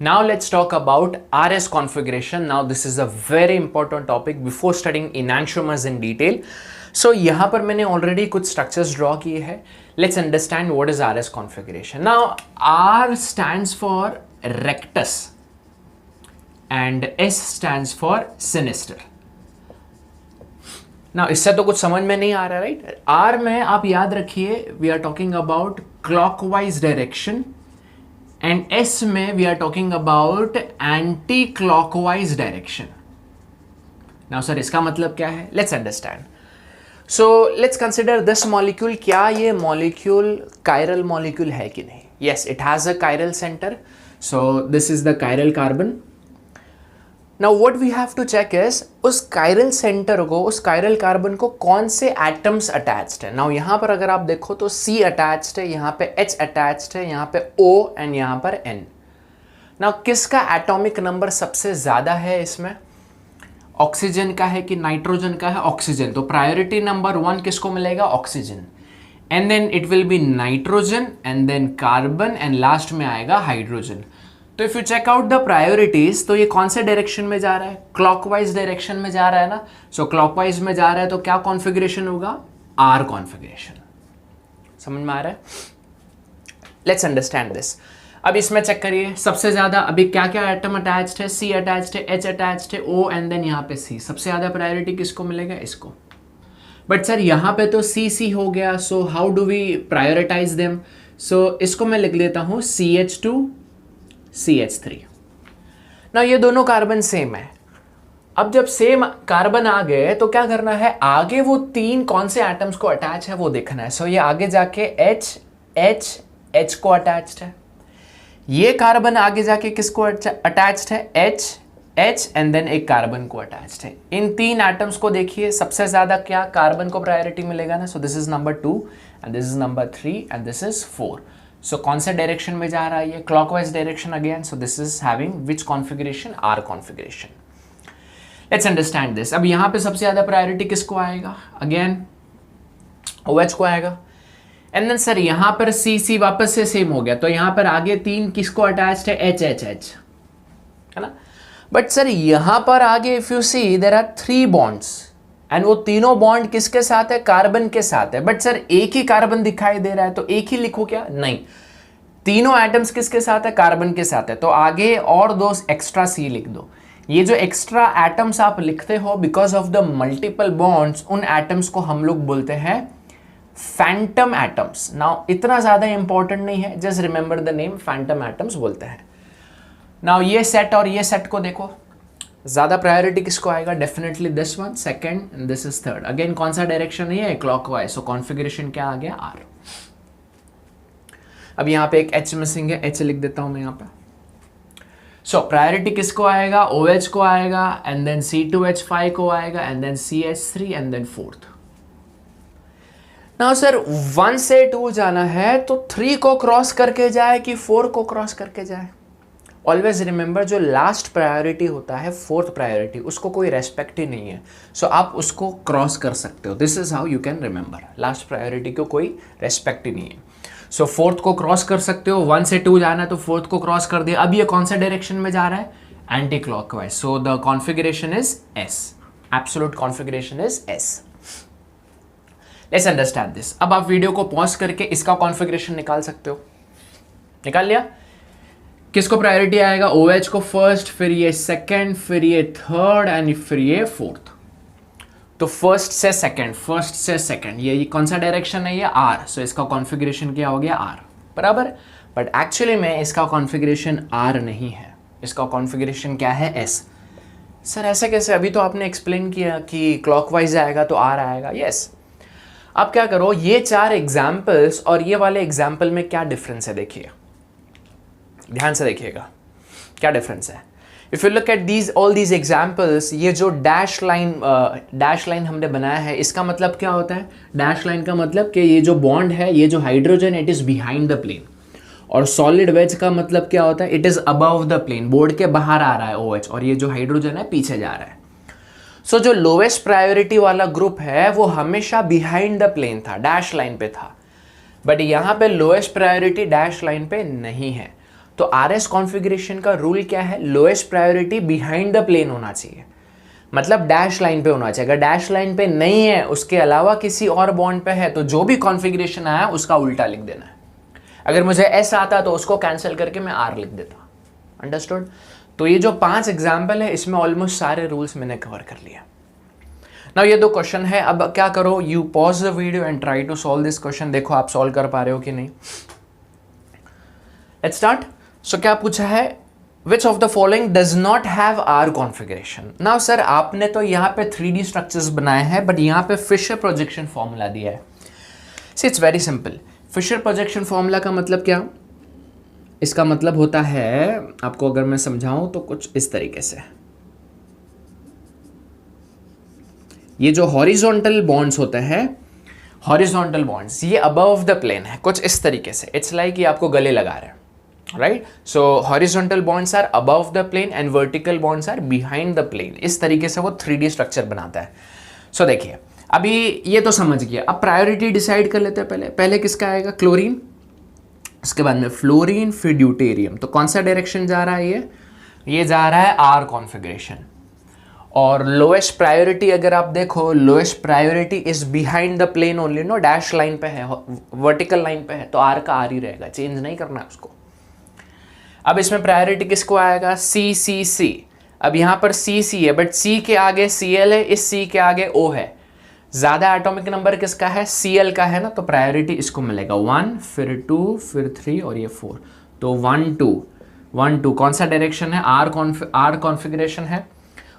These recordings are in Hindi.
Now let's talk about RS configuration. Now this is a very important topic before studying enantiomers in detail. So यहाँ पर मैंने already कुछ structures draw किए हैं. Let's understand what is RS configuration. Now R stands for rectus and S stands for sinister. Now इससे तो कुछ समझ में नहीं आ रहा, right? R में आप याद रखिए we are talking about clockwise direction. And S में we are talking about anti-clockwise direction. Now sir इसका मतलब क्या है? Let's understand. So let's consider this molecule. क्या ये molecule chiral molecule है कि नहीं? Yes, it has a chiral center. So this is the chiral carbon. Now what we have to check is उस chiral center को, उस chiral carbon को कौन से atoms attached है. Now यहाँ पर अगर आप देखो तो C attached है, यहाँ पे H attached है, यहाँ पे O and यहाँ पर N. Now किसका atomic number सबसे ज़्यादा है इसमें? ऑक्सीजन का है कि नाइट्रोजन का है? ऑक्सीजन. तो प्रायोरिटी नंबर 1 किसको मिलेगा? Oxygen. And then it will be nitrogen and then carbon and last में आएगा हाइड्रोजन. तो if you check out the priorities तो ये कौन से डायरेक्शन में जा रहा है? क्लॉकवाइज डायरेक्शन में जा रहा है ना. सो क्लॉकवाइज में जा रहा है तो क्या कॉन्फ़िगरेशन होगा? R configuration. समझ में आ रहा है? Let's understand this. अब इसमें चेक करिए सबसे ज्यादा अभी क्या क्या एटम अटैच्ड है? सी अटैच्ड है, एच अटैच्ड है, ओ एंड देन यहाँ पे सी. सबसे ज्यादा प्रायोरिटी किसको मिलेगा? इसको. बट सर यहाँ पे तो सी सी हो गया. So how do we prioritize them? So इसको मैं लिख लेता हूँ CH2 CH3. ना ये दोनों कार्बन सेम है. अब जब सेम कार्बन आ गए तो क्या करना है? आगे वो तीन कौन से एटम्स को अटैच है वो देखना है. सो ये आगे जाके H H H को अटैच्ड है. ये कार्बन आगे जाके किसको अटैच्ड है? H H एंड देन एक कार्बन को अटैच्ड है. इन तीन एटम्स को देखिए सबसे ज्यादा क्या कार्बन को प्रायोरिटी मिलेगा ना. So this is number 2 and this is number 3 and this is 4. So कौन से डायरेक्शन में जा रहा है ये? Clockwise direction again. So this is having which configuration? R configuration. Let's understand this. अब यहाँ पे सबसे ज्यादा प्रायोरिटी किसको आएगा? अगेन OH को आएगा. एंड देन सर यहाँ पर सी सी वापस से सेम हो गया तो यहाँ पर आगे तीन किसको अटैच्ड है? H H H है ना. बट सर यहाँ पर आगे if you see there are 3 bonds and वो तीनों बॉन्ड किसके साथ है? कार्बन के साथ है. बट सर एक ही कार्बन दिखाई दे रहा है तो एक ही लिखो क्या? नहीं, तीनों एटम्स किसके साथ है? कार्बन के साथ है. तो आगे और दो एक्स्ट्रा सी लिख दो. ये जो एक्स्ट्रा एटम्स आप लिखते हो because of the multiple bonds, उन एटम्स को हम लोग बोलते हैं फैंटम एटम्स. नाउ इतना ज्यादा इंपॉर्टेंट नहीं है, just remember the name, Phantom atoms बोलते हैं. नाउ ये सेट और ये सेट को देखो, ज्यादा प्रायोरिटी किसको आएगा? Definitely this one, second and this is third. Again कौन सा डायरेक्शन है? क्लॉकवाइज. सो कॉन्फ़िगरेशन क्या आ गया? आर. अब यहाँ पे एक H मिसिंग है, H लिख देता हूं मैं यहाँ पे. सो प्रायोरिटी किसको आएगा? OH को आएगा एंड देन C2H5 को आएगा and then CH3 and then 4th. Now sir 1 से 2 जाना है तो 3 को क्रॉस करके जाए कि 4 को क्रॉस करके जाए? ऑलवेज रिमेंबर जो लास्ट प्रायोरिटी होता है, 4th प्रायोरिटी, उसको कोई रेस्पेक्ट ही नहीं है. सो आप उसको क्रॉस कर सकते हो. This is how you can remember. Last priority को कोई रेस्पेक्ट ही नहीं है. सो 4th को क्रॉस कर सकते हो. 1 से 2 जाना है तो 4th को क्रॉस कर दिया. अब ये कौन सा डायरेक्शन में जा रहा है? Anti clockwise. So the configuration is S. Absolute configuration is S. Let's understand this. अब आप वीडियो को पॉज करके इसका कॉन्फ़िगरेशन निकाल सकते हो. निकाल लिया? किसको प्रायोरिटी आएगा? OH को फर्स्ट, फिर ये सेकंड, फिर ये थर्ड एंड फिर ये 4th. तो फर्स्ट से सेकंड, ये कौन सा डायरेक्शन है? ये R. सो इसका कॉन्फ़िगरेशन क्या हो गया? R. बराबर. बट एक्चुअली में इसका कॉन्फ़िगरेशन R नहीं है, इसका कॉन्फ़िगरेशन क्या है? S. सर ऐसे कैसे? अभी तो आपने एक्सप्लेन किया कि क्लॉकवाइज आएगा तो R आएगा. यस. अब क्या करो, ये 4 एग्जाम्पल्स और ये वाले एग्जाम्पल में क्या डिफरेंस है देखिए, ध्यान से देखिएगा क्या डिफरेंस है. If you look at these all these examples, ये जो डैश लाइन हमने बनाया है, इसका मतलब क्या होता है? डैश लाइन का मतलब कि ये जो बॉन्ड है, ये जो hydrogen, it is behind the plane. और सॉलिड वेज का मतलब क्या होता है? It is above the plane, board के बाहर आ रहा है OH, और ये जो हाइड्रोजन है पीछे जा रहा है. सो जो लोवेस्ट प्रायोरिटी वाला ग्रुप है वो हमेशा बिहाइंड द प्लेन था, डैश लाइन पे था. बट यहाँ पे लोएस्ट प्रायोरिटी डैश लाइन पे नहीं है. तो आर एस कॉन्फ़िगरेशन का रूल क्या है, lowest priority behind the plane होना चाहिए, मतलब डैश लाइन पे होना चाहिए। अगर डैश लाइन पे नहीं है, उसके अलावा किसी और बॉन्ड पे है, तो जो भी कॉन्फ़िगरेशन आया उसका उल्टा लिख देना है। अगर मुझे एस आता तो उसको कैंसिल करके मैं आर लिख देता। अंडरस्टूड? तो ये जो 5 एग्जाम्पल है इसमें ऑलमोस्ट सारे रूल्स मैंने कवर कर लिया। नाउ ये 2 क्वेश्चन है, अब क्या करो, you pause the video and try to solve this question, देखो आप सॉल्व कर पा रहे हो कि नहीं। Let's start. सो क्या पूछा है, which of the following does not have R configuration. Now sir आपने तो यहाँ पे 3D स्ट्रक्चर्स बनाए हैं, बट यहाँ पे फिशर प्रोजेक्शन फॉर्मूला दिया है। See it's very simple. Fischer projection formula का मतलब क्या, इसका मतलब होता है, आपको अगर मैं समझाऊं तो कुछ इस तरीके से, ये जो हॉरिजॉन्टल बॉन्ड्स होते हैं, हॉरिजॉन्टल बॉन्ड्स ये अबव द प्लेन है, कुछ इस तरीके से। इट्स लाइक ये आपको गले लगा रहे हैं, right? So horizontal bonds are above the plane and vertical bonds are behind the plane. इस तरीके से वो 3D स्ट्रक्चर बनाता है। सो देखिए, अभी ये तो समझ गया। अब प्रायोरिटी डिसाइड कर लेते हैं। पहले किसका आएगा, क्लोरीन, उसके बाद में फ्लोरीन, फिर ड्यूटेरियम। तो कौन सा डायरेक्शन जा रहा है, ये जा रहा है आर कॉन्फ़िगरेशन। और लोएस्ट प्रायोरिटी अगर आप देखो, lowest priority is behind the plane only, no dash line पे है, वर्टिकल लाइन पे है, तो आर का आर ही रहेगा, चेंज नहीं करना है उसको। अब इसमें प्रायोरिटी किसको आएगा, सी सी सी। अब यहाँ पर सी सी है, बट सी के आगे Cl है, इस सी के आगे O है। ज्यादा एटॉमिक नंबर किसका है, Cl का है ना, तो प्रायोरिटी इसको मिलेगा 1, फिर 2, फिर 3 और ये 4। तो 1 2 1 2 कौन सा डायरेक्शन है, आर कॉन्फ़िगरेशन है,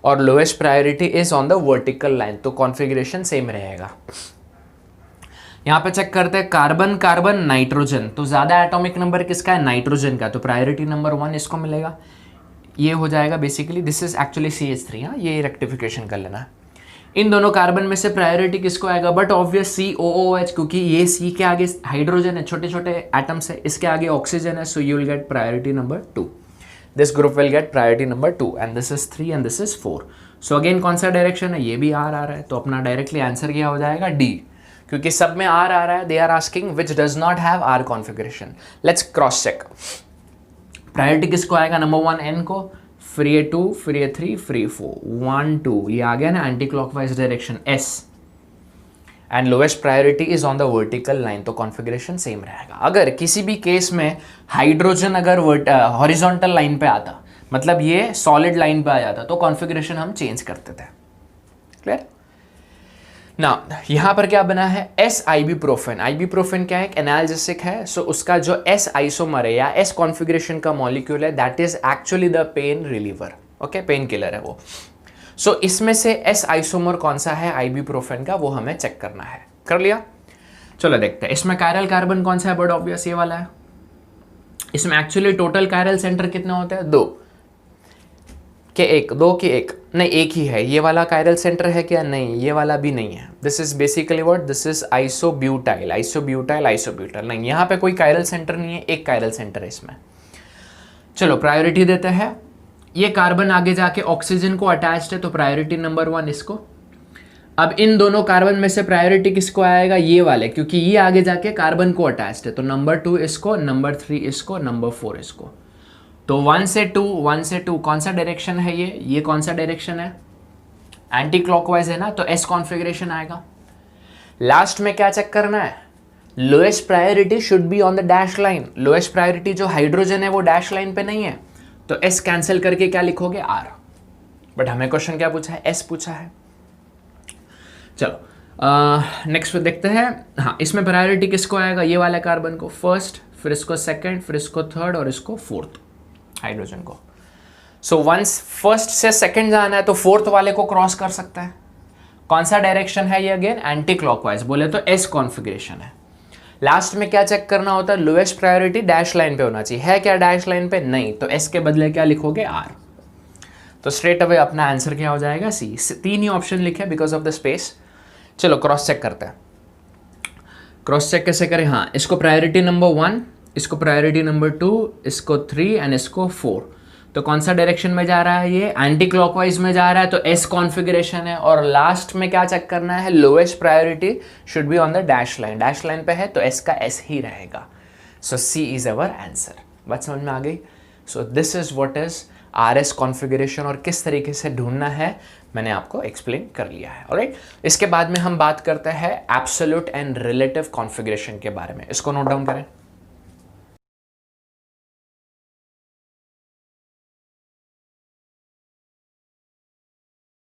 और lowest priority is on the vertical line, तो कॉन्फ़िगरेशन सेम रहेगा। यहाँ पे चेक करते हैं, कार्बन कार्बन नाइट्रोजन, तो ज्यादा एटॉमिक नंबर किसका है, नाइट्रोजन का, तो प्रायोरिटी नंबर 1 इसको मिलेगा। ये हो जाएगा basically, this is actually CH3, हाँ, ये रेक्टिफिकेशन कर लेना। इन दोनों कार्बन में से प्रायोरिटी किसको आएगा, बट ऑब्वियस COOH, क्योंकि ये C के आगे हाइड्रोजन है, छोटे छोटे एटम्स है, इसके आगे ऑक्सीजन है, so you will get priority number 2। This group will get priority number 2 and this is 3 and this is 4। So again कौन सा डायरेक्शन है, ये भी आर आ रहा है, तो अपना डायरेक्टली आंसर क्या हो जाएगा, D, क्योंकि सब में आर आ रहा है। They are asking which does not have R configuration. Let's cross check. Priority किसको आएगा, नंबर 1 N को, फिर ये 2, फिर ये 3, फिर ये 4, 1 2, ये आ गया ना anti clockwise direction S, and lowest priority is on the vertical line, तो कॉन्फ़िगरेशन सेम रहेगा। अगर किसी भी केस में हाइड्रोजन अगर हॉरिजॉन्टल लाइन पे आता, मतलब ये सॉलिड लाइन पे आ जाता, तो कॉन्फ़िगरेशन हम चेंज करते थे। क्लियर? ना यहाँ पर क्या बना है, एस आइबुप्रोफेन। आइबुप्रोफेन क्या है, एक एनाल्जेसिक है। सो उसका जो एस आइसोमर है या एस कॉन्फ़िगरेशन का मॉलिक्यूल है, that is actually the pain reliever. Okay, pain killer है वो। सो इसमें से एस आइसोमर कौन सा है आइबुप्रोफेन का, वो हमें चेक करना है। कर लिया, चलो देखते हैं। इसमें कायरल कार्बन कौन सा है, बड़ा ऑब्वियस ये वाला है। इसमें एक्चुअली टोटल कायरल सेंटर कितने होते हैं, 2 के 1, 2 के 1 नहीं, एक ही है। ये वाला कायरल सेंटर है क्या, नहीं, ये वाला भी नहीं है। This is basically what, this is isobutyl, isobutyl, isobutyl, नहीं, यहाँ पे कोई कायरल सेंटर नहीं है, एक कायरल सेंटर है इसमें। चलो प्रायोरिटी देते हैं। ये कार्बन आगे जाके ऑक्सीजन को अटैच्ड है, तो प्रायोरिटी नंबर 1 इसको। अब इन दोनों कार्बन में से प्रायोरिटी किसको आएगा, ये वाले, क्योंकि ये आगे जाके कार्बन को अटैच्ड है, तो नंबर 2 इसको, नंबर 3 इसको, नंबर 4 इसको। तो 1 से 2 कौन सा डायरेक्शन है, ये कौन सा डायरेक्शन है, एंटी क्लॉकवाइज है ना, तो एस कॉन्फ़िगरेशन आएगा। लास्ट में क्या चेक करना है, lowest priority should be on the dash line. Lowest priority जो हाइड्रोजन है वो डैश लाइन पे नहीं है, तो एस कैंसिल करके क्या लिखोगे, आर। बट हमें क्वेश्चन क्या पूछा है, एस पूछा है। चलो नेक्स्ट देखते हैं। हाँ, इसमें प्रायोरिटी किसको आएगा, ये वाला कार्बन को फर्स्ट, फिर इसको सेकंड, फिर इसको थर्ड और इसको फोर्थ, हाइड्रोजन को। सो वंस फर्स्ट से सेकंड जाना है तो फोर्थ वाले को क्रॉस कर सकता है। कौन सा डायरेक्शन है ये, अगेन एंटी क्लॉकवाइज, बोले तो एस कॉन्फ़िगरेशन है। लास्ट में क्या चेक करना होता है, लोएस्ट प्रायोरिटी डैश लाइन पे होना चाहिए, है क्या डैश लाइन पे, नहीं, तो एस के बदले क्या लिखोगे, आर। तो स्ट्रेट अवे अपना आंसर क्या हो जाएगा, सी। 3 ही ऑप्शन लिखे बिकॉज ऑफ द स्पेस। चलो क्रॉस चेक करते हैं। क्रॉस चेक कैसे करें, हाँ, इसको प्रायोरिटी नंबर 1, इसको प्रायोरिटी नंबर 2, इसको 3 एंड इसको 4। तो कौन सा डायरेक्शन में जा रहा है, ये एंटी क्लॉकवाइज में जा रहा है, तो एस कॉन्फ़िगरेशन है। और लास्ट में क्या चेक करना है, lowest priority should be on the dash line, dash line पे है तो एस का एस ही रहेगा। सो सी इज अवर आंसर। बात समझ में आ गई? सो this is what is RS configuration और किस तरीके से ढूंढना है मैंने आपको एक्सप्लेन कर लिया है। ऑलराइट, इसके बाद में हम बात करते हैं एब्सोल्यूट एंड रिलेटिव कॉन्फ़िगरेशन के बारे में। इसको नोट डाउन करें।